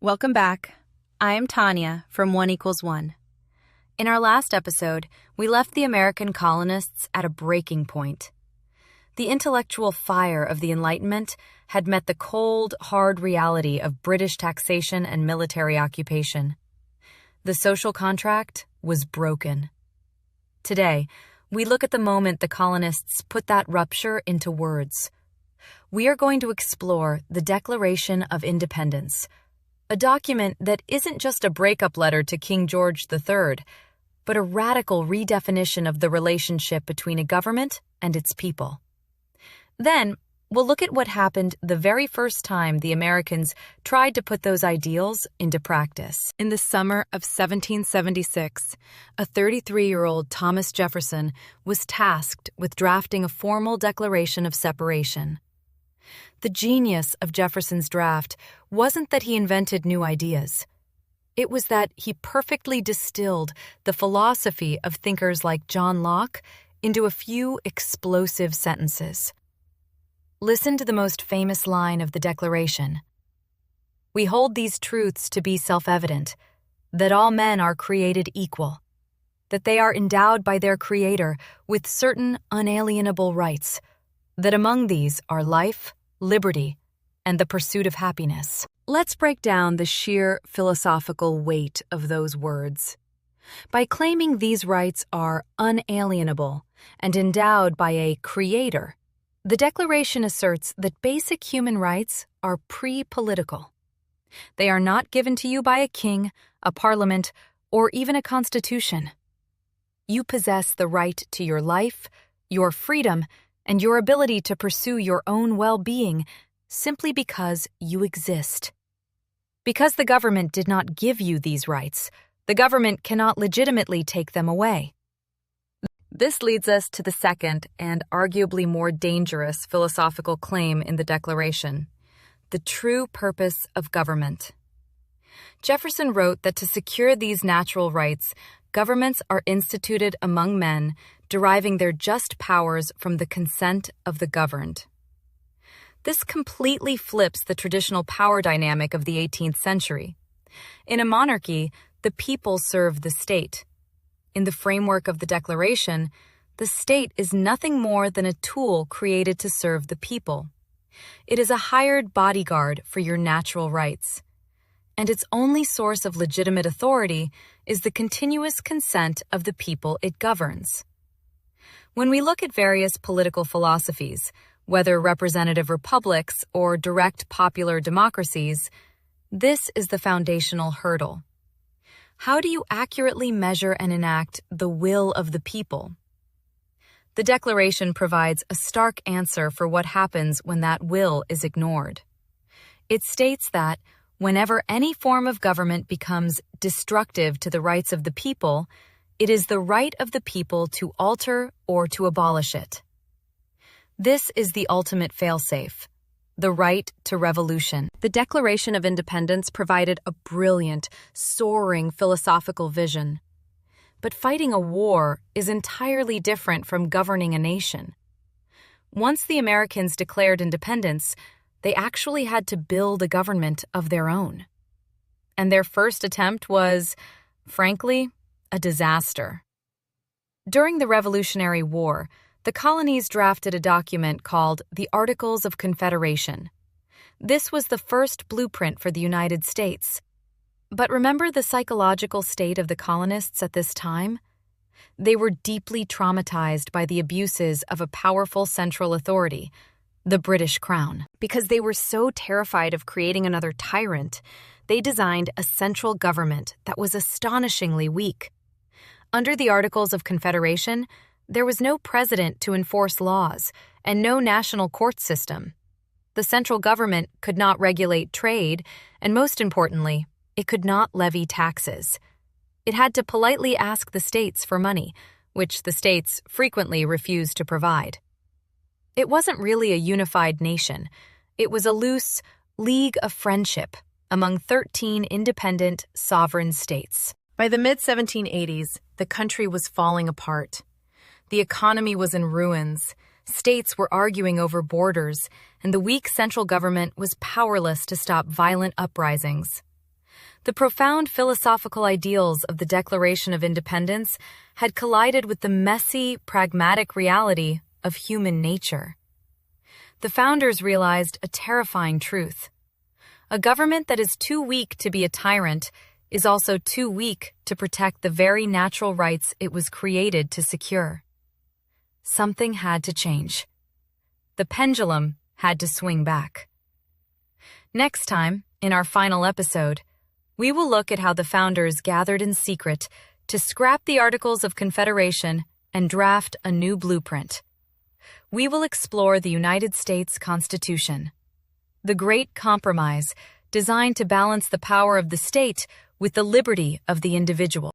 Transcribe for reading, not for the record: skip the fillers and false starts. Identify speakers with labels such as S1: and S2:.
S1: Welcome back. I am Tanya from 1=1. In our last episode, we left the American colonists at a breaking point. The intellectual fire of the Enlightenment had met the cold, hard reality of British taxation and military occupation. The social contract was broken. Today, we look at the moment the colonists put that rupture into words. We are going to explore the Declaration of Independence, a document that isn't just a breakup letter to King George III, but a radical redefinition of the relationship between a government and its people. Then, we'll look at what happened the very first time the Americans tried to put those ideals into practice. In the summer of 1776, a 33-year-old Thomas Jefferson was tasked with drafting a formal declaration of separation. The genius of Jefferson's draft wasn't that he invented new ideas. It was that he perfectly distilled the philosophy of thinkers like John Locke into a few explosive sentences. Listen to the most famous line of the Declaration. "We hold these truths to be self-evident, that all men are created equal, that they are endowed by their Creator with certain unalienable rights, that among these are life, liberty, and the pursuit of happiness." Let's break down the sheer philosophical weight of those words. By claiming these rights are unalienable and endowed by a Creator, the Declaration asserts that basic human rights are pre-political. They are not given to you by a king, a parliament, or even a constitution. You possess the right to your life, your freedom, and your ability to pursue your own well-being simply because you exist. Because the government did not give you these rights, the government cannot legitimately take them away. This leads us to the second and arguably more dangerous philosophical claim in the Declaration: the true purpose of government. Jefferson wrote that to secure these natural rights, governments are instituted among men, deriving their just powers from the consent of the governed. This completely flips the traditional power dynamic of the 18th century. In a monarchy, the people serve the state. In the framework of the Declaration, the state is nothing more than a tool created to serve the people. It is a hired bodyguard for your natural rights, and its only source of legitimate authority is the continuous consent of the people it governs. When we look at various political philosophies, whether representative republics or direct popular democracies, this is the foundational hurdle. How do you accurately measure and enact the will of the people? The Declaration provides a stark answer for what happens when that will is ignored. It states that whenever any form of government becomes destructive to the rights of the people, it is the right of the people to alter or to abolish it. This is the ultimate failsafe, the right to revolution. The Declaration of Independence provided a brilliant, soaring philosophical vision. But fighting a war is entirely different from governing a nation. Once the Americans declared independence, they actually had to build a government of their own. And their first attempt was, frankly, a disaster. During the Revolutionary War, the colonies drafted a document called the Articles of Confederation. This was the first blueprint for the United States. But remember the psychological state of the colonists at this time? They were deeply traumatized by the abuses of a powerful central authority, the British Crown. Because they were so terrified of creating another tyrant, they designed a central government that was astonishingly weak. Under the Articles of Confederation, there was no president to enforce laws and no national court system. The central government could not regulate trade, and most importantly, it could not levy taxes. It had to politely ask the states for money, which the states frequently refused to provide. It wasn't really a unified nation. It was a loose league of friendship among 13 independent sovereign states. By the mid-1780s, the country was falling apart. The economy was in ruins, states were arguing over borders, and the weak central government was powerless to stop violent uprisings. The profound philosophical ideals of the Declaration of Independence had collided with the messy, pragmatic reality of human nature. The founders realized a terrifying truth. A government that is too weak to be a tyrant is also too weak to protect the very natural rights it was created to secure. Something had to change. The pendulum had to swing back. Next time, in our final episode, we will look at how the founders gathered in secret to scrap the Articles of Confederation and draft a new blueprint. We will explore the United States Constitution, the Great Compromise, designed to balance the power of the state with the liberty of the individual.